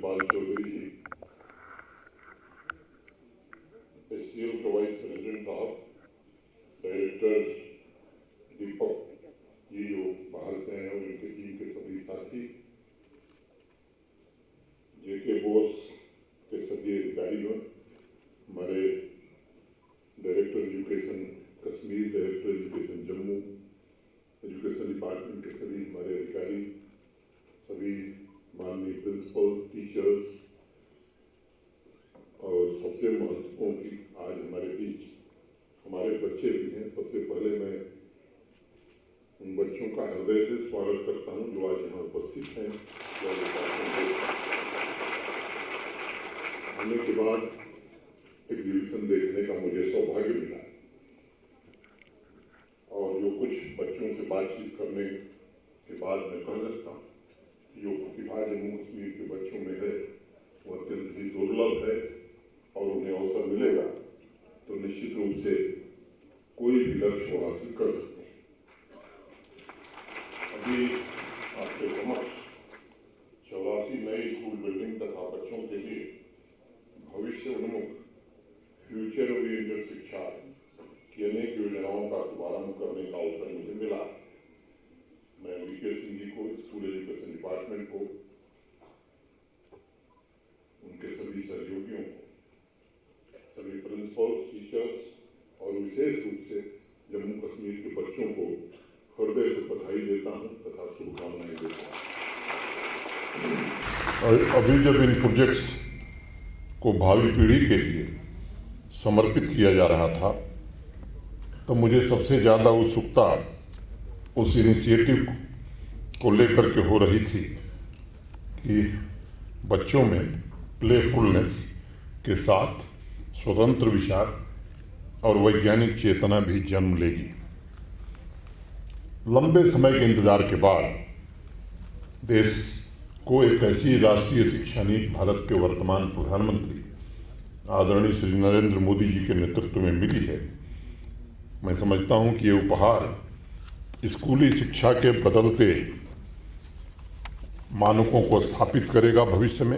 बाल चौधरी जी, एससीएल के vice president साहब, डायरेक्टर दीपक जी जो बाहर से हैं और उनकी टीम के सभी साथी, जेके बोस के सभी अधिकारियों, हमारे director education Kashmir, director education Jammu, education department के सभी हमारे अधिकारी, सभी माननीय प्रिंसिपल्स, टीचर्स और सबसे महत्वपूर्ण की आज हमारे बीच हमारे बच्चे भी हैं। सबसे पहले मैं उन बच्चों का हृदय से स्वागत करता हूं जो आज यहाँ उपस्थित हैं। आने के बाद एग्जीबिशन देखने का मुझे सौभाग्य मिला और जो कुछ बच्चों से बातचीत करने के बाद मैं कह सकता हूँ जो प्रतिभा जम्मू कश्मीर के बच्चों में है वो अत्यंत ही दुर्लभ है और उन्हें अवसर मिलेगा तो निश्चित रूप से कोई भी लक्ष्य को हासिल कर सकते हैं। अभी आपके समक्ष 84 नई स्कूल बिल्डिंग तथा बच्चों के लिए भविष्य उन्मुख फ्यूचर ओरिएंटेड शिक्षा की अनेक योजनाओं का शुभारंभ करने का अवसर मुझे मिला। मैं वीके सिंह जी को, स्कूल एजुकेशन डिपार्टमेंट को, उनके सभी सहयोगियों को, सभी प्रिंसिपल्स, टीचर्स और विशेष रूप से जम्मू कश्मीर के बच्चों को हृदय से बधाई देता हूं तथा शुभकामनाएं देता हूं। और अभी जब इन प्रोजेक्ट्स को भावी पीढ़ी के लिए समर्पित किया जा रहा था तो मुझे सबसे ज़्यादा उत्सुकता उस इनिशिएटिव को लेकर के हो रही थी कि बच्चों में प्लेफुलनेस के साथ स्वतंत्र विचार और वैज्ञानिक चेतना भी जन्म लेगी। लंबे समय के इंतजार के बाद देश को एक ऐसी राष्ट्रीय शिक्षा नीति भारत के वर्तमान प्रधानमंत्री आदरणीय श्री नरेंद्र मोदी जी के नेतृत्व में मिली है। मैं समझता हूं कि ये उपहार स्कूली शिक्षा के बदलते मानकों को स्थापित करेगा। भविष्य में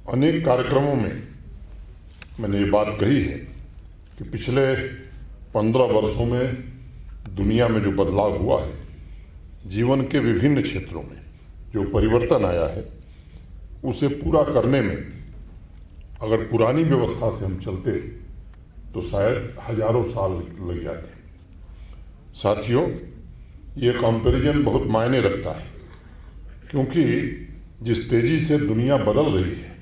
अनेक कार्यक्रमों में मैंने ये बात कही है कि पिछले 15 वर्षों में दुनिया में जो बदलाव हुआ है, जीवन के विभिन्न क्षेत्रों में जो परिवर्तन आया है, उसे पूरा करने में अगर पुरानी व्यवस्था से हम चलते तो शायद हजारों साल लग जाते। साथियों, ये कंपैरिजन बहुत मायने रखता है क्योंकि जिस तेजी से दुनिया बदल रही है,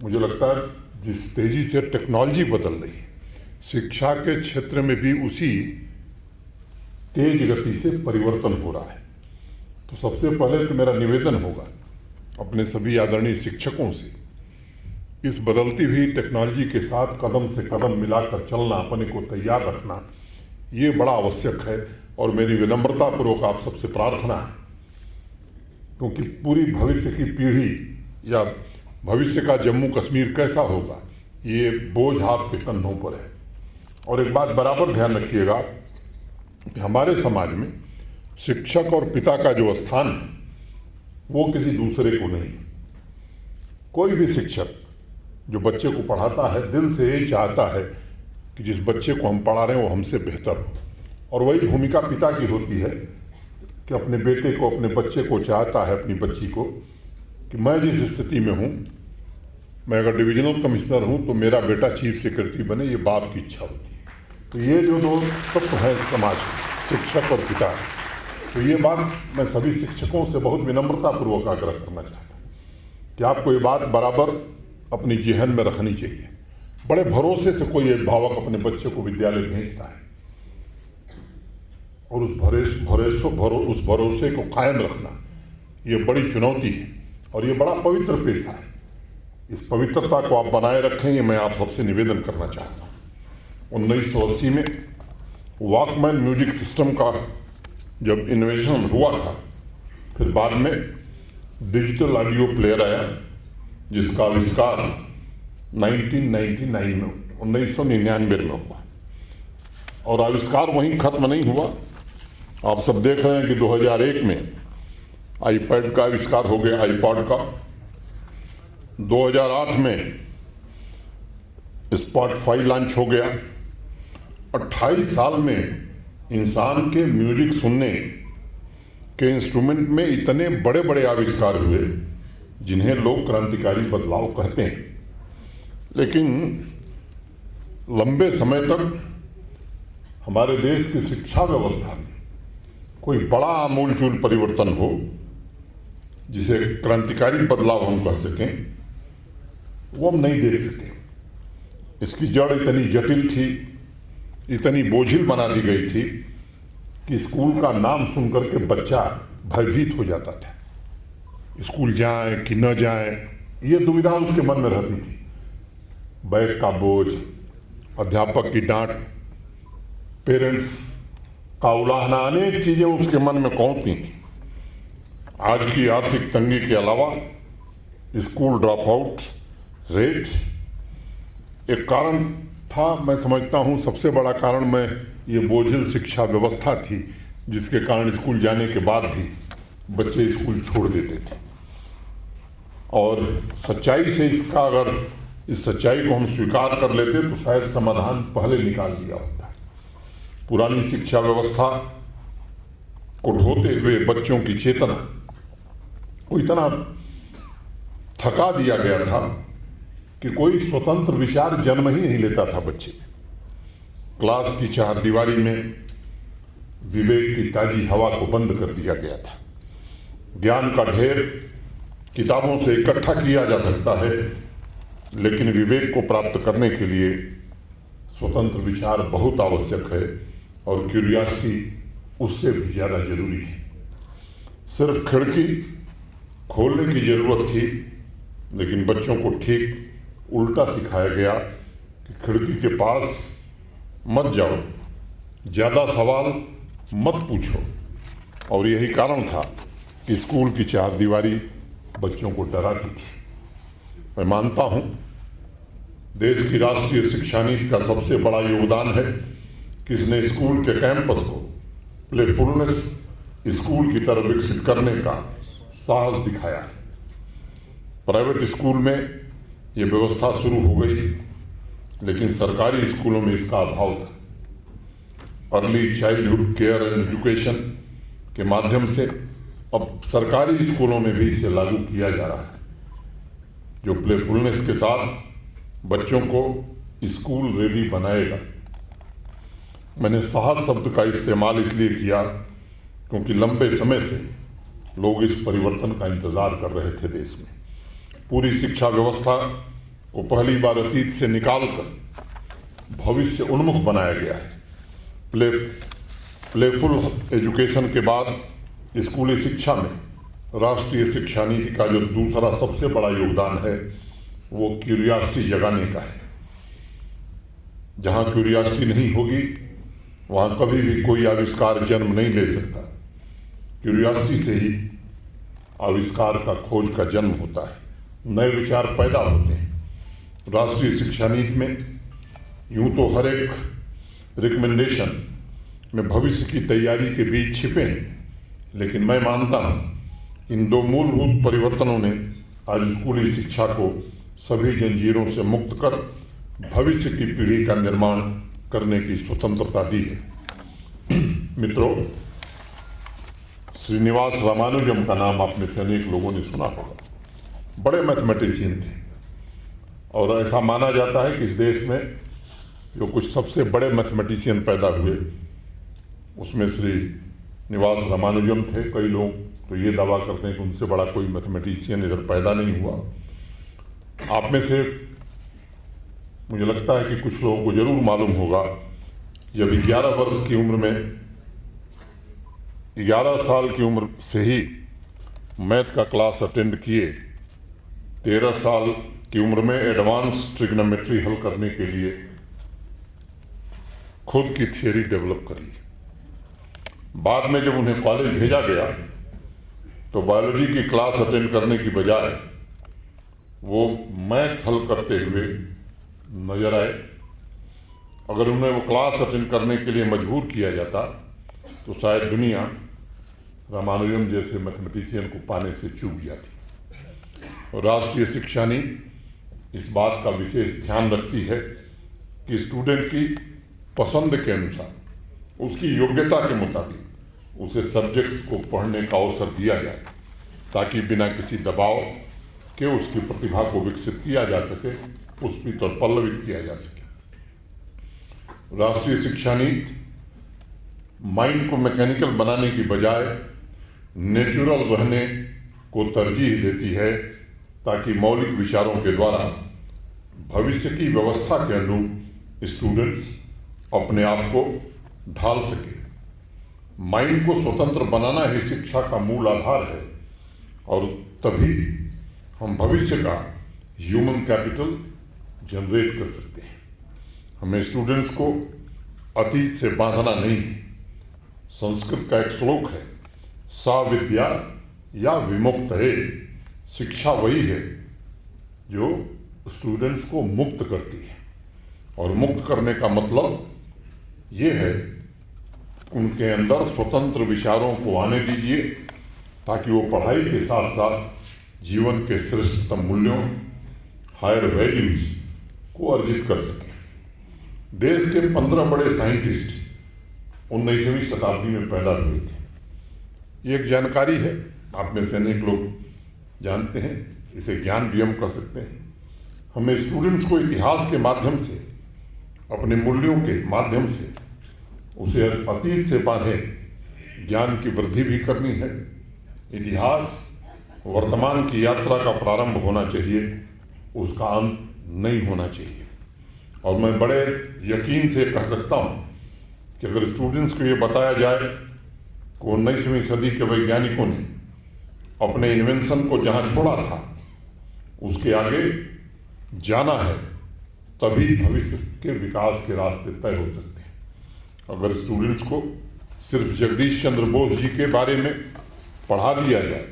मुझे लगता है जिस तेजी से टेक्नोलॉजी बदल रही है, शिक्षा के क्षेत्र में भी उसी तेज गति से परिवर्तन हो रहा है। तो सबसे पहले तो मेरा निवेदन होगा अपने सभी आदरणीय शिक्षकों से, इस बदलती हुई टेक्नोलॉजी के साथ कदम से कदम मिलाकर चलना, अपने को तैयार रखना, ये बड़ा आवश्यक है। और मेरी विनम्रतापूर्वक आप सबसे प्रार्थना है क्योंकि पूरी भविष्य की पीढ़ी या भविष्य का जम्मू कश्मीर कैसा होगा, ये बोझ आपके कंधों पर है। और एक बात बराबर ध्यान रखिएगा कि हमारे समाज में शिक्षक और पिता का जो स्थान है वो किसी दूसरे को नहीं। कोई भी शिक्षक जो बच्चे को पढ़ाता है दिल से ये चाहता है कि जिस बच्चे को हम पढ़ा रहे हैं वो हमसे बेहतर हो। और वही भूमिका पिता की होती है कि अपने बेटे को, अपने बच्चे को चाहता है, अपनी बच्ची को, कि मैं जिस स्थिति में हूँ, मैं अगर डिविजनल कमिश्नर हूँ तो मेरा बेटा चीफ सेक्रेटरी बने, ये बाप की इच्छा होती है। तो ये जो दो तत्व हैं समाज, शिक्षक और पिता, तो ये बात मैं सभी शिक्षकों से बहुत विनम्रतापूर्वक आग्रह करना चाहता हूँ कि आपको ये बात बराबर अपनी जेहन में रखनी चाहिए। बड़े भरोसे से कोई अभिभावक अपने बच्चे को विद्यालय भेजता है और उस भरोसे को कायम रखना ये बड़ी चुनौती है और ये बड़ा पवित्र पेशा है। इस पवित्रता को आप बनाए रखें, ये मैं आप सबसे निवेदन करना चाहता हूँ। 1980 में वॉकमैन म्यूजिक सिस्टम का जब इन्वेंशन हुआ था, फिर बाद में डिजिटल ऑडियो प्लेयर आया जिसका आविष्कार 1999 में हुआ और आविष्कार वहीं खत्म नहीं हुआ। आप सब देख रहे हैं कि 2001 में आईपैड का आविष्कार हो गया, आईपॉड का। 2008 में स्पॉटिफाई लॉन्च हो गया। 28 साल में इंसान के म्यूजिक सुनने के इंस्ट्रूमेंट में इतने बड़े बड़े आविष्कार हुए जिन्हें लोग क्रांतिकारी बदलाव कहते हैं। लेकिन लंबे समय तक हमारे देश की शिक्षा व्यवस्था में कोई बड़ा आमूलचूल परिवर्तन हो जिसे क्रांतिकारी बदलाव हम कह सकें, वो हम नहीं देख सके। इसकी जड़ इतनी जटिल थी, इतनी बोझिल बना दी गई थी कि स्कूल का नाम सुनकर के बच्चा भयभीत हो जाता था। स्कूल जाए कि न जाए, ये दुविधा उसके मन में रहती थी। बैग का बोझ, अध्यापक की डांट, पेरेंट्स का उलाहना, अनेक चीजें उसके मन में कौंधती थी। आज की आर्थिक तंगी के अलावा स्कूल ड्रॉप आउट रेट एक कारण था। मैं समझता हूँ सबसे बड़ा कारण मैं ये बोझिल शिक्षा व्यवस्था थी, जिसके कारण स्कूल जाने के बाद भी बच्चे स्कूल छोड़ देते थे। और सच्चाई से इसका, अगर इस सच्चाई को हम स्वीकार कर लेते तो शायद समाधान पहले निकाल दिया होता। पुरानी शिक्षा व्यवस्था को ढोते हुए बच्चों की चेतना को इतना थका दिया गया था कि कोई स्वतंत्र विचार जन्म ही नहीं लेता था बच्चे। क्लास की चारदीवारी में विवेक की ताजी हवा को बंद कर दिया गया था। ज्ञान का ढेर किताबों से इकट्ठा किया जा सकता है, लेकिन विवेक को प्राप्त करने के लिए स्वतंत्र विचार बहुत आवश्यक है, और क्यूरियोसिटी उससे भी ज़्यादा जरूरी है। सिर्फ खिड़की खोलने की जरूरत थी, लेकिन बच्चों को ठीक उल्टा सिखाया गया कि खिड़की के पास मत जाओ, ज़्यादा सवाल मत पूछो। और यही कारण था कि स्कूल की चारदीवारी बच्चों को डराती थी। मैं मानता हूँ देश की राष्ट्रीय शिक्षा नीति का सबसे बड़ा योगदान है कि इसने स्कूल के कैंपस को प्लेफुलनेस स्कूल की तरह विकसित करने का साहस दिखाया है। प्राइवेट स्कूल में ये व्यवस्था शुरू हो गई, लेकिन सरकारी स्कूलों में इसका अभाव था। Early childhood care and education के माध्यम से अब सरकारी स्कूलों में भी इसे लागू किया जा रहा है, जो प्लेफुलनेस के साथ बच्चों को स्कूल रेडी बनाएगा। मैंने साहस शब्द का इस्तेमाल इसलिए किया क्योंकि लंबे समय से लोग इस परिवर्तन का इंतजार कर रहे थे। देश में पूरी शिक्षा व्यवस्था को पहली बार अतीत से निकालकर भविष्य उन्मुख बनाया गया है। प्लेफुल एजुकेशन के बाद स्कूली शिक्षा में राष्ट्रीय शिक्षा नीति का जो दूसरा सबसे बड़ा योगदान है, वो क्यूरियोसिटी जगाने का है। जहाँ क्यूरियोसिटी नहीं होगी, वहाँ कभी भी कोई आविष्कार जन्म नहीं ले सकता। क्यूरियोसिटी से ही आविष्कार का खोज का जन्म होता है, नए विचार पैदा होते हैं। राष्ट्रीय शिक्षा नीति में यूं तो हर एक रिकमेंडेशन में भविष्य की तैयारी के बीज छिपे हैं, लेकिन मैं मानता हूं इन दो मूलभूत परिवर्तनों ने आज स्कूली शिक्षा को सभी जंजीरों से मुक्त कर भविष्य की पीढ़ी का निर्माण करने की स्वतंत्रता दी है। मित्रों, श्रीनिवास रामानुजम का नाम आप में से अनेक लोगों ने सुना होगा। बड़े मैथमेटिशियन थे, और ऐसा माना जाता है कि इस देश में जो कुछ सबसे बड़े मैथमेटिशियन पैदा हुए, उसमें श्रीनिवास रामानुजम थे। कई लोग तो ये दावा करते हैं कि उनसे बड़ा कोई मैथमेटिशियन इधर पैदा नहीं हुआ। आप में से मुझे लगता है कि कुछ लोगों को जरूर मालूम होगा, जब 11 वर्ष की उम्र में, 11 साल की उम्र से ही मैथ का क्लास अटेंड किए, 13 साल की उम्र में एडवांस ट्रिग्नोमेट्री हल करने के लिए खुद की थियरी डेवलप कर ली। बाद में जब उन्हें कॉलेज भेजा गया तो बायोलॉजी की क्लास अटेंड करने की बजाय वो मैथ हल करते हुए नजर आए। अगर उन्हें वो क्लास अटेंड करने के लिए मजबूर किया जाता तो शायद दुनिया रामानुजम जैसे मैथमेटिशियन को पाने से चूक जाती। और राष्ट्रीय शिक्षा नीति इस बात का विशेष ध्यान रखती है कि स्टूडेंट की पसंद के अनुसार, उसकी योग्यता के मुताबिक उसे सब्जेक्ट्स को पढ़ने का अवसर दिया जाए, ताकि बिना किसी दबाव के उसकी प्रतिभा को विकसित किया जा सके, पुष्पित और पल्लवित किया जा सके। राष्ट्रीय शिक्षा नीति माइंड को मैकेनिकल बनाने की बजाय नेचुरल रहने को तरजीह देती है, ताकि मौलिक विचारों के द्वारा भविष्य की व्यवस्था के अनुरूप स्टूडेंट्स अपने आप को ढाल सके। माइंड को स्वतंत्र बनाना ही शिक्षा का मूल आधार है, और तभी हम भविष्य का ह्यूमन कैपिटल जनरेट कर सकते हैं। हमें स्टूडेंट्स को अतीत से बांधना नहीं है। संस्कृत का एक श्लोक है, सा विद्या या विमुक्त है। शिक्षा वही है जो स्टूडेंट्स को मुक्त करती है, और मुक्त करने का मतलब ये है उनके अंदर स्वतंत्र विचारों को आने दीजिए, ताकि वो पढ़ाई के साथ साथ जीवन के श्रेष्ठतम मूल्यों, हायर वैल्यूज को अर्जित कर सकें। देश के 15 बड़े साइंटिस्ट 19वीं शताब्दी में पैदा हुए थे। ये एक जानकारी है, आप में से अनेक लोग जानते हैं, इसे ज्ञान भी हम कर सकते हैं। हमें स्टूडेंट्स को इतिहास के माध्यम से, अपने मूल्यों के माध्यम से उसे अतीत से बांधे ज्ञान की वृद्धि भी करनी है। इतिहास वर्तमान की यात्रा का प्रारंभ होना चाहिए, उसका अंत नहीं होना चाहिए। और मैं बड़े यकीन से कह सकता हूँ कि अगर स्टूडेंट्स को ये बताया जाए कि 19वीं सदी के वैज्ञानिकों ने अपने इन्वेंशन को जहाँ छोड़ा था उसके आगे जाना है, तभी भविष्य के विकास के रास्ते तय हो सकते हैं। अगर स्टूडेंट्स को सिर्फ जगदीश चंद्र बोस जी के बारे में पढ़ा दिया जाए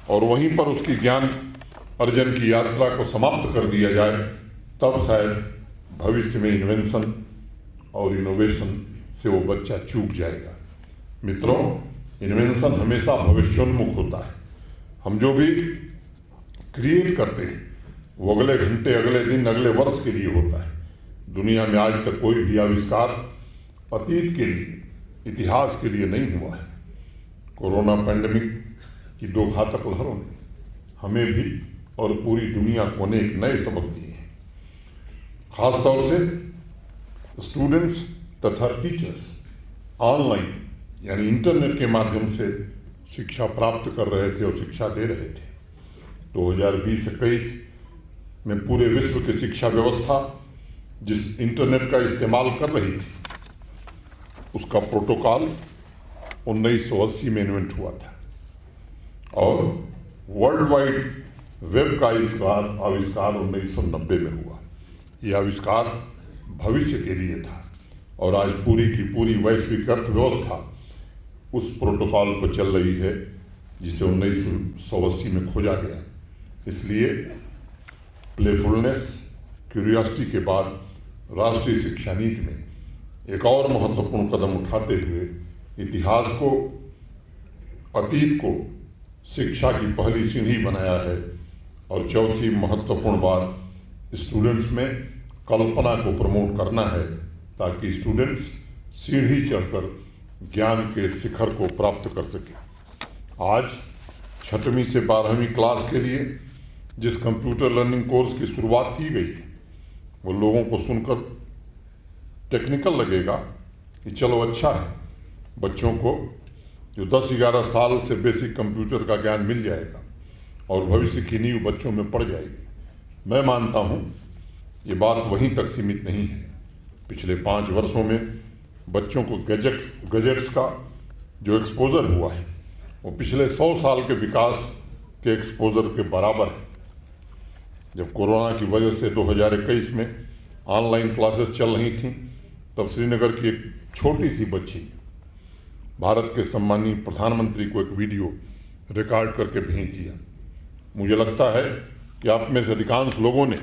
और वहीं पर उसकी ज्ञान अर्जन की यात्रा को समाप्त कर दिया जाए, तब शायद भविष्य में इन्वेंशन और इनोवेशन से वो बच्चा चूक जाएगा। मित्रों, इन्वेंशन हमेशा भविष्योन्मुख होता है। हम जो भी क्रिएट करते हैं वो अगले घंटे, अगले दिन, अगले वर्ष के लिए होता है। दुनिया में आज तक कोई भी आविष्कार अतीत के लिए, इतिहास के लिए नहीं हुआ है। कोरोना पैंडेमिक की 2 घातक लहरों ने हमें भी और पूरी दुनिया को अनेक नए सबक दिए हैं। खासतौर से स्टूडेंट्स तथा टीचर्स ऑनलाइन यानी इंटरनेट के माध्यम से शिक्षा प्राप्त कर रहे थे और शिक्षा दे रहे थे। 2020-21 में पूरे विश्व की शिक्षा व्यवस्था जिस इंटरनेट का इस्तेमाल कर रही थी, उसका प्रोटोकॉल 1980 में इन्वेंट हुआ था, और वर्ल्ड वाइड वेब का आविष्कार 1990 में हुआ। यह आविष्कार भविष्य के लिए था, और आज पूरी की पूरी वैश्विक अर्थव्यवस्था उस प्रोटोकॉल पर चल रही है जिसे 1980 में खोजा गया। इसलिए प्लेफुलनेस, क्यूरियोसिटी के बाद राष्ट्रीय शिक्षा नीति में एक और महत्वपूर्ण कदम उठाते हुए इतिहास को, अतीत को शिक्षा की पहली सीढ़ी बनाया है, और चौथी महत्वपूर्ण बात स्टूडेंट्स में कल्पना को प्रमोट करना है, ताकि स्टूडेंट्स सीढ़ी चढ़कर ज्ञान के शिखर को प्राप्त कर सके। आज 6वीं से 12वीं क्लास के लिए जिस कंप्यूटर लर्निंग कोर्स की शुरुआत की गई है, वो लोगों को सुनकर टेक्निकल लगेगा कि चलो अच्छा है, बच्चों को जो 10-11 साल से बेसिक कंप्यूटर का ज्ञान मिल जाएगा और भविष्य की नींव बच्चों में पड़ जाएगी। मैं मानता हूँ ये बात वहीं तक सीमित नहीं है। पिछले 5 वर्षों में बच्चों को गैजेट्स का जो एक्सपोजर हुआ है वो पिछले 100 साल के विकास के एक्सपोजर के बराबर है। जब कोरोना की वजह से 2021 में ऑनलाइन क्लासेस चल रही थीं, तब श्रीनगर की एक छोटी सी बच्ची भारत के सम्मानीय प्रधानमंत्री को एक वीडियो रिकॉर्ड करके भेज दिया। मुझे लगता है कि आप में से अधिकांश लोगों ने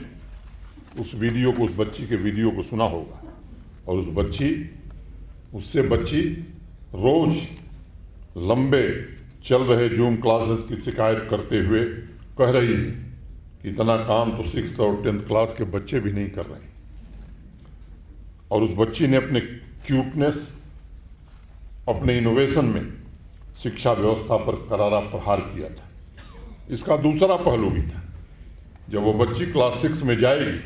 उस वीडियो को, उस बच्ची के वीडियो को सुना होगा, और उससे बच्ची रोज लंबे चल रहे जूम क्लासेस की शिकायत करते हुए कह रही है कि इतना काम तो 6th और 10th क्लास के बच्चे भी नहीं कर रहे हैं। और उस बच्ची ने अपने क्यूटनेस, अपने इनोवेशन में शिक्षा व्यवस्था पर करारा प्रहार किया था। इसका दूसरा पहलू भी था। जब वो बच्ची क्लास 6 में जाएगी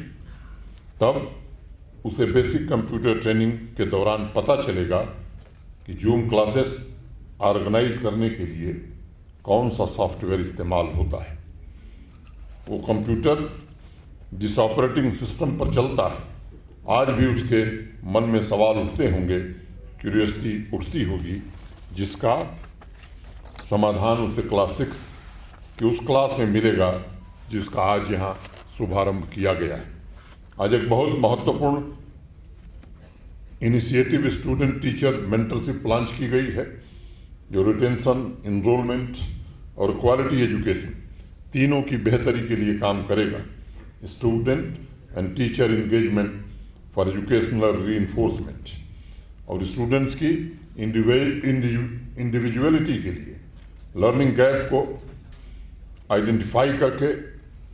तब उसे बेसिक कंप्यूटर ट्रेनिंग के दौरान पता चलेगा कि जूम क्लासेस ऑर्गेनाइज करने के लिए कौन सा सॉफ्टवेयर इस्तेमाल होता है। वो कंप्यूटर जिस ऑपरेटिंग सिस्टम पर चलता है, आज भी उसके मन में सवाल उठते होंगे, क्यूरियोसिटी उठती होगी, जिसका समाधान उसे क्लास 6 की उस क्लास में मिलेगा जिसका आज यहाँ शुभारंभ किया गया है। आज एक बहुत महत्वपूर्ण initiative student teacher mentorship launch की गई है, जो रिटेंशन, इनरोलमेंट और क्वालिटी एजुकेशन तीनों की बेहतरी के लिए काम करेगा। Student and teacher engagement for educational reinforcement, और स्टूडेंट्स की इंडिविजुअलिटी के लिए लर्निंग गैप को आइडेंटिफाई करके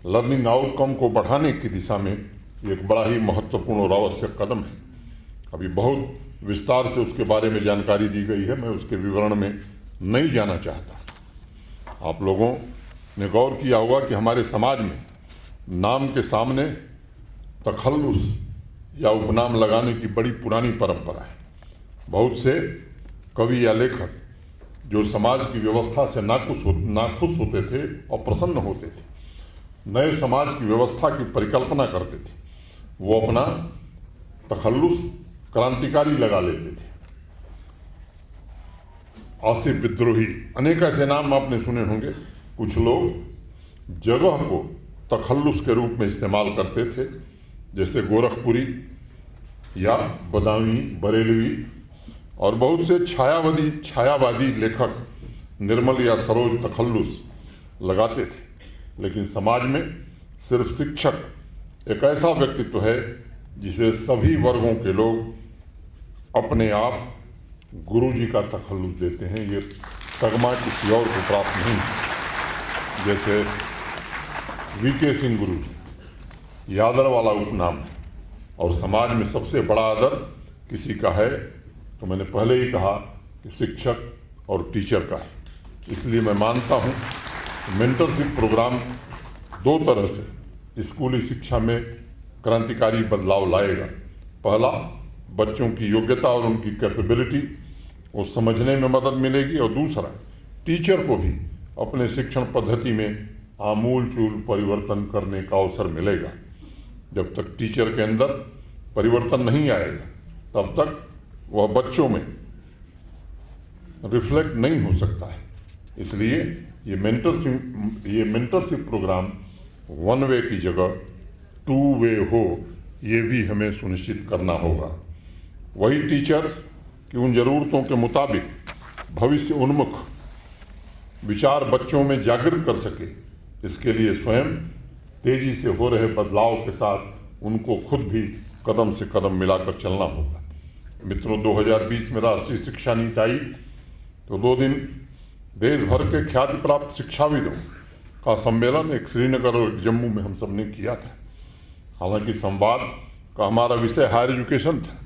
लर्निंग आउटकम को बढ़ाने की दिशा में एक बड़ा ही महत्वपूर्ण और आवश्यक कदम है। अभी बहुत विस्तार से उसके बारे में जानकारी दी गई है, मैं उसके विवरण में नहीं जाना चाहता। आप लोगों ने गौर किया होगा कि हमारे समाज में नाम के सामने तखल्लुस या उपनाम लगाने की बड़ी पुरानी परंपरा है। बहुत से कवि या लेखक जो समाज की व्यवस्था से नाखुश होते थे और प्रसन्न होते थे, नए समाज की व्यवस्था की परिकल्पना करते थे, वो अपना तखल्लुस क्रांतिकारी लगा लेते थे। आसिफ विद्रोही, अनेक ऐसे नाम आपने सुने होंगे। कुछ लोग जगह को तखल्लुस के रूप में इस्तेमाल करते थे, जैसे गोरखपुरी या बदामी, बरेलवी, और बहुत से छायावादी लेखक निर्मल या सरोज तखल्लुस लगाते थे। लेकिन समाज में सिर्फ शिक्षक एक ऐसा व्यक्तित्व है जिसे सभी वर्गों के लोग अपने आप गुरु जी का तखल्लुस देते हैं। ये तगमा किसी और को प्राप्त नहीं है। जैसे वीके सिंह गुरु जी, ये आदर वाला उपनाम है, और समाज में सबसे बड़ा आदर किसी का है तो मैंने पहले ही कहा कि शिक्षक और टीचर का है। इसलिए मैं मानता हूँ कि मेंटरशिप प्रोग्राम दो तरह से स्कूली शिक्षा में क्रांतिकारी बदलाव लाएगा। पहला, बच्चों की योग्यता और उनकी कैपेबिलिटी को समझने में मदद मिलेगी, और दूसरा, टीचर को भी अपने शिक्षण पद्धति में आमूल चूल परिवर्तन करने का अवसर मिलेगा। जब तक टीचर के अंदर परिवर्तन नहीं आएगा तब तक वह बच्चों में रिफ्लेक्ट नहीं हो सकता है। इसलिए ये मेंटरशिप प्रोग्राम वन वे की जगह 2 वे हो, ये भी हमें सुनिश्चित करना होगा। वही टीचर्स की उन जरूरतों के मुताबिक भविष्य उन्मुख विचार बच्चों में जागृत कर सके, इसके लिए स्वयं तेजी से हो रहे बदलाव के साथ उनको खुद भी कदम से कदम मिलाकर चलना होगा। मित्रों, 2020 में राष्ट्रीय शिक्षा नीति आई तो 2 दिन देश भर के ख्याति प्राप्त शिक्षाविदों का सम्मेलन एक श्रीनगर और एक जम्मू में हम सब ने किया था। हालांकि संवाद का हमारा विषय हायर एजुकेशन था,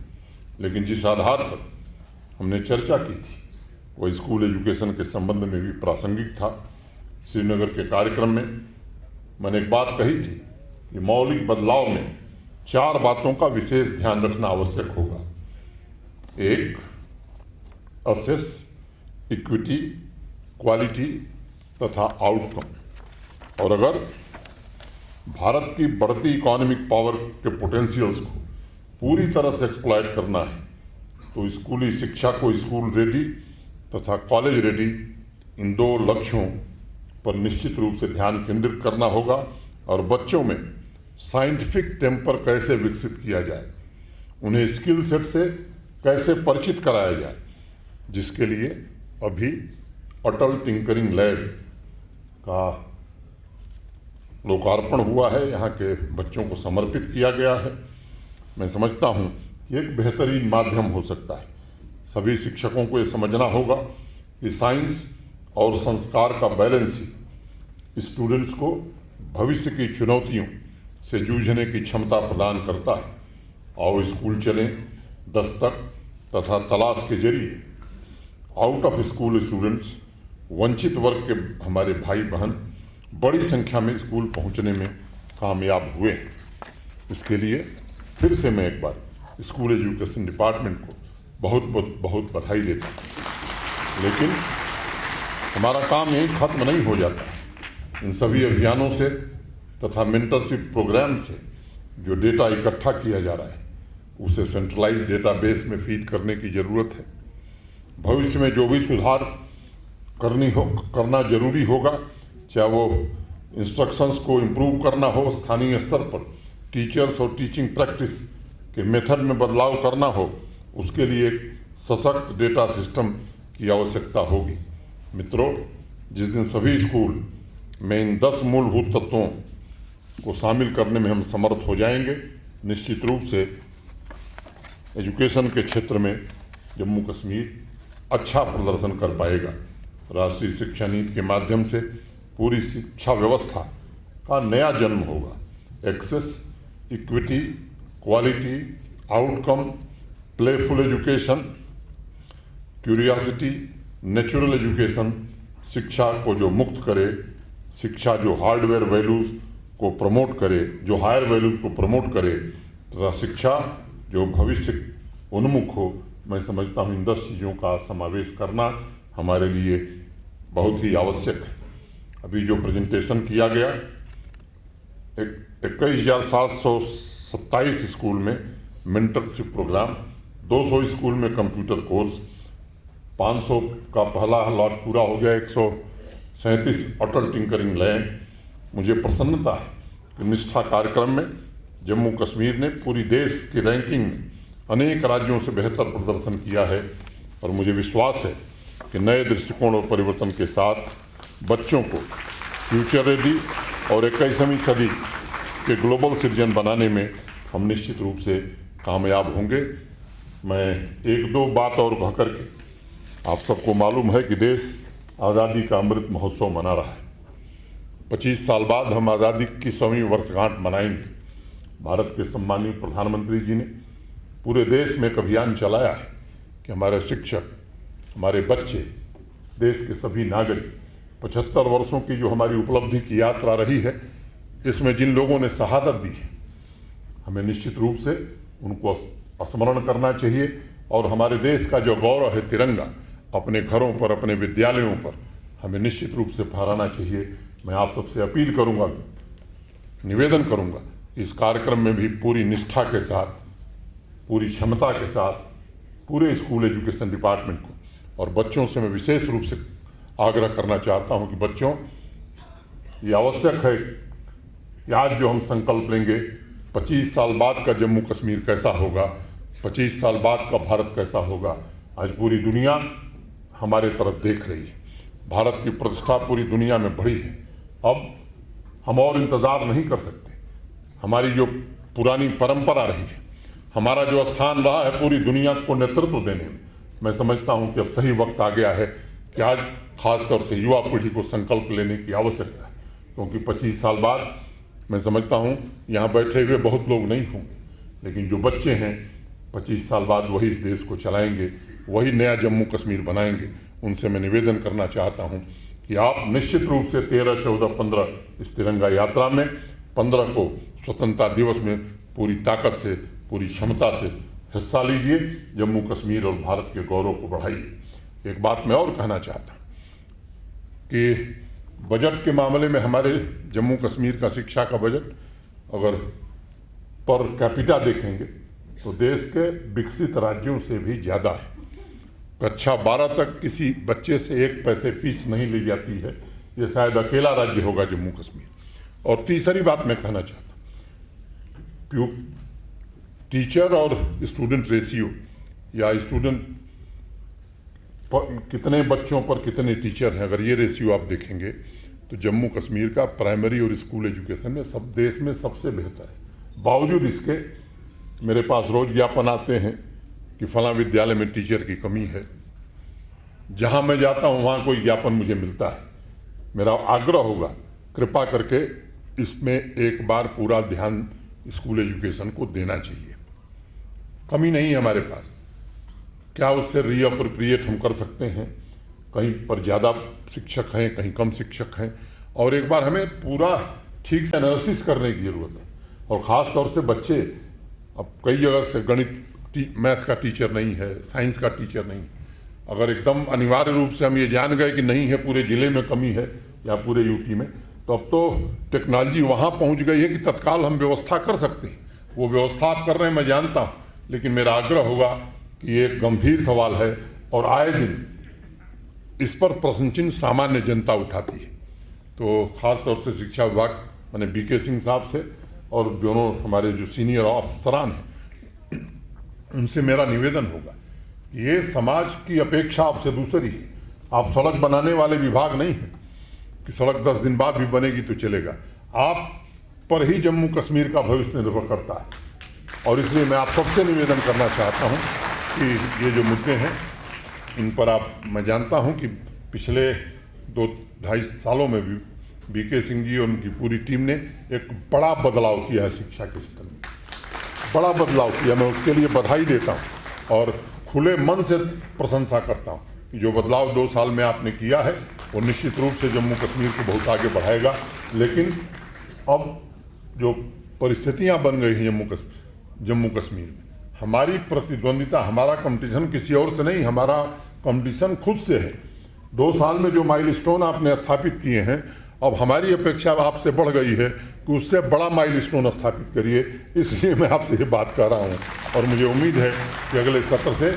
लेकिन जिस आधार पर हमने चर्चा की थी वो स्कूल एजुकेशन के संबंध में भी प्रासंगिक था। श्रीनगर के कार्यक्रम में मैंने एक बात कही थी कि मौलिक बदलाव में 4 बातों का विशेष ध्यान रखना आवश्यक होगा। 1, असेस, इक्विटी, क्वालिटी तथा आउटकम। और अगर भारत की बढ़ती इकोनॉमिक पावर के पोटेंशियल्स को पूरी तरह से एक्सप्लॉइट करना है तो स्कूली शिक्षा को स्कूल रेडी तथा कॉलेज रेडी, इन 2 लक्ष्यों पर निश्चित रूप से ध्यान केंद्रित करना होगा। और बच्चों में साइंटिफिक टेम्पर कैसे विकसित किया जाए, उन्हें स्किल सेट से कैसे परिचित कराया जाए, जिसके लिए अभी अटल टिंकरिंग लैब का लोकार्पण हुआ है, यहाँ के बच्चों को समर्पित किया गया है। मैं समझता हूँ कि एक बेहतरीन माध्यम हो सकता है। सभी शिक्षकों को ये समझना होगा कि साइंस और संस्कार का बैलेंस ही स्टूडेंट्स को भविष्य की चुनौतियों से जूझने की क्षमता प्रदान करता है। और स्कूल चलें, दस्तक तथा तलाश के जरिए आउट ऑफ स्कूल स्टूडेंट्स, वंचित वर्ग के हमारे भाई बहन बड़ी संख्या में स्कूल पहुंचने में कामयाब हुए हैं। इसके लिए फिर से मैं एक बार स्कूल एजुकेशन डिपार्टमेंट को बहुत बहुत बहुत बधाई देता हूँ। लेकिन हमारा काम यही खत्म नहीं हो जाता। इन सभी अभियानों से तथा मेंटरशिप प्रोग्राम से जो डेटा इकट्ठा किया जा रहा है उसे सेंट्रलाइज्ड डेटाबेस में फीड करने की ज़रूरत है। भविष्य में जो भी सुधार करना जरूरी होगा, चाहे वो इंस्ट्रक्शंस को इम्प्रूव करना हो, स्थानीय स्तर पर टीचर्स और टीचिंग प्रैक्टिस के मेथड में बदलाव करना हो, उसके लिए एक सशक्त डेटा सिस्टम की आवश्यकता होगी। मित्रों, जिस दिन सभी स्कूल में इन 10 मूलभूत तत्वों को शामिल करने में हम समर्थ हो जाएंगे, निश्चित रूप से एजुकेशन के क्षेत्र में जम्मू कश्मीर अच्छा प्रदर्शन कर पाएगा। राष्ट्रीय शिक्षा नीति के माध्यम से पूरी शिक्षा व्यवस्था का नया जन्म होगा। Access, equity, quality, outcome, playful education, curiosity, natural education, शिक्षा को जो मुक्त करे, शिक्षा जो हार्डवेयर वैल्यूज़ को प्रमोट करे, जो हायर वैल्यूज़ को प्रमोट करे, तथा शिक्षा जो भविष्य उन्मुख हो, मैं समझता हूँ इन 10 चीज़ों का समावेश करना हमारे लिए बहुत ही आवश्यक है। अभी जो प्रेजेंटेशन किया गया, 21,727 स्कूल में मेंटरशिप प्रोग्राम, 200 स्कूल में कंप्यूटर कोर्स, 500 का पहला लॉट पूरा हो गया, 137 अटल टिंकरिंग लैब। मुझे प्रसन्नता है कि निष्ठा कार्यक्रम में जम्मू कश्मीर ने पूरी देश की रैंकिंग में अनेक राज्यों से बेहतर प्रदर्शन किया है। और मुझे विश्वास है कि नए दृष्टिकोण और परिवर्तन के साथ बच्चों को फ्यूचर रेडी और 21वीं सदी के ग्लोबल सिटीजन बनाने में हम निश्चित रूप से कामयाब होंगे। मैं एक दो बात और कह करके, आप सबको मालूम है कि देश आज़ादी का अमृत महोत्सव मना रहा है। 25 साल बाद हम आज़ादी की 100वीं वर्षगांठ मनाएंगे। भारत के सम्मानीय प्रधानमंत्री जी ने पूरे देश में एक अभियान चलाया है कि हमारे शिक्षक, हमारे बच्चे, देश के सभी नागरिक 75 वर्षों की जो हमारी उपलब्धि की यात्रा रही है, इसमें जिन लोगों ने शहादत दी है, हमें निश्चित रूप से उनको स्मरण करना चाहिए। और हमारे देश का जो गौरव है तिरंगा, अपने घरों पर, अपने विद्यालयों पर हमें निश्चित रूप से फहराना चाहिए। मैं आप सबसे अपील करूंगा, निवेदन करूंगा, इस कार्यक्रम में भी पूरी निष्ठा के साथ, पूरी क्षमता के साथ पूरे स्कूल एजुकेशन डिपार्टमेंट को और बच्चों से मैं विशेष रूप से आग्रह करना चाहता हूं कि बच्चों, ये आवश्यक है कि आज जो हम संकल्प लेंगे 25 साल बाद का जम्मू कश्मीर कैसा होगा, 25 साल बाद का भारत कैसा होगा। आज पूरी दुनिया हमारे तरफ देख रही है, भारत की प्रतिष्ठा पूरी दुनिया में बढ़ी है। अब हम और इंतज़ार नहीं कर सकते। हमारी जो पुरानी परंपरा रही है, हमारा जो स्थान रहा है पूरी दुनिया को नेतृत्व देने में, मैं समझता हूं कि अब सही वक्त आ गया है कि आज खासतौर से युवा पीढ़ी को संकल्प लेने की आवश्यकता है। क्योंकि 25 साल बाद मैं समझता हूं यहाँ बैठे हुए बहुत लोग नहीं होंगे, लेकिन जो बच्चे हैं 25 साल बाद वही इस देश को चलाएंगे, वही नया जम्मू कश्मीर बनाएंगे। उनसे मैं निवेदन करना चाहता हूं कि आप निश्चित रूप से 13, 14, 15 इस तिरंगा यात्रा में, 15 को स्वतंत्रता दिवस में पूरी ताकत से, पूरी क्षमता से हिस्सा लीजिए। जम्मू कश्मीर और भारत के गौरव को बढ़ाइए। एक बात मैं और कहना चाहता कि बजट के मामले में हमारे जम्मू कश्मीर का शिक्षा का बजट अगर पर कैपिटा देखेंगे तो देश के विकसित राज्यों से भी ज़्यादा है। कक्षा 12 तक किसी बच्चे से 1 पैसे फीस नहीं ली जाती है। ये शायद अकेला राज्य होगा जम्मू कश्मीर। और तीसरी बात मैं कहना चाहता हूँ, टीचर और स्टूडेंट रेशियो या स्टूडेंट कितने बच्चों पर कितने टीचर हैं, अगर ये रेशियो आप देखेंगे तो जम्मू कश्मीर का प्राइमरी और स्कूल एजुकेशन में सब देश में सबसे बेहतर है। बावजूद इसके मेरे पास रोज ज्ञापन आते हैं कि फलां विद्यालय में टीचर की कमी है, जहाँ मैं जाता हूँ वहाँ कोई ज्ञापन मुझे मिलता है। मेरा आग्रह होगा, कृपा करके इसमें एक बार पूरा ध्यान स्कूल एजुकेशन को देना चाहिए। कमी नहीं है हमारे पास, क्या उससे रीअप्रोप्रिएट हम कर सकते हैं? कहीं पर ज़्यादा शिक्षक हैं, कहीं कम शिक्षक हैं, और एक बार हमें पूरा ठीक से एनालिसिस करने की ज़रूरत है। और ख़ास तौर से बच्चे, अब कई जगह से गणित मैथ का टीचर नहीं है, साइंस का टीचर नहीं है। अगर एकदम अनिवार्य रूप से हम ये जान गए कि नहीं है, पूरे ज़िले में कमी है या पूरे यूटी में, तो अब तो टेक्नोलॉजी वहाँ पहुँच गई है कि तत्काल हम व्यवस्था कर सकते हैं। वो व्यवस्था आप कर रहे हैं, मैं जानता हूँ, लेकिन मेरा आग्रह होगा कि ये एक गंभीर सवाल है और आए दिन इस पर प्रश्न चिन्ह सामान्य जनता उठाती है। तो ख़ास तौर से शिक्षा विभाग मैंने बीके सिंह साहब से और दोनों हमारे जो सीनियर अफसरान हैं उनसे मेरा निवेदन होगा, ये समाज की अपेक्षा आपसे दूसरी है। आप सड़क बनाने वाले विभाग नहीं हैं कि सड़क 10 दिन बाद भी बनेगी तो चलेगा। आप पर ही जम्मू कश्मीर का भविष्य निर्भर करता है। और इसलिए मैं आप सबसे निवेदन करना चाहता हूं कि ये जो मुद्दे हैं इन पर मैं जानता हूं कि पिछले 2-2.5 सालों में भी बीके सिंह जी और उनकी पूरी टीम ने एक बड़ा बदलाव किया है शिक्षा के क्षेत्र में, बड़ा बदलाव किया। मैं उसके लिए बधाई देता हूं और खुले मन से प्रशंसा करता हूं कि जो बदलाव 2 साल में आपने किया है वो निश्चित रूप से जम्मू कश्मीर को बहुत आगे बढ़ाएगा। लेकिन अब जो परिस्थितियां बन गई हैं जम्मू कश्मीर में, हमारी प्रतिद्वंदिता, हमारा कंपटीशन किसी और से नहीं, हमारा कंपटीशन खुद से है। 2 साल में जो माइलस्टोन आपने स्थापित किए हैं, अब हमारी अपेक्षा आपसे बढ़ गई है कि उससे बड़ा माइलस्टोन स्थापित करिए। इसलिए मैं आपसे ये बात कर रहा हूँ और मुझे उम्मीद है कि अगले सत्र से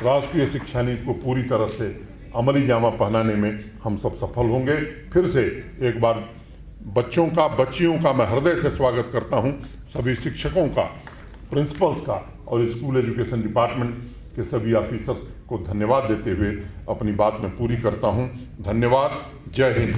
राष्ट्रीय शिक्षा नीति को पूरी तरह से अमली जामा पहनाने में हम सब सफल होंगे। फिर से एक बार बच्चियों का मैं हृदय से स्वागत करता हूँ, सभी शिक्षकों का, प्रिंसिपल्स का और स्कूल एजुकेशन डिपार्टमेंट के सभी ऑफिसर्स को धन्यवाद देते हुए अपनी बात में पूरी करता हूँ। धन्यवाद। जय हिंद।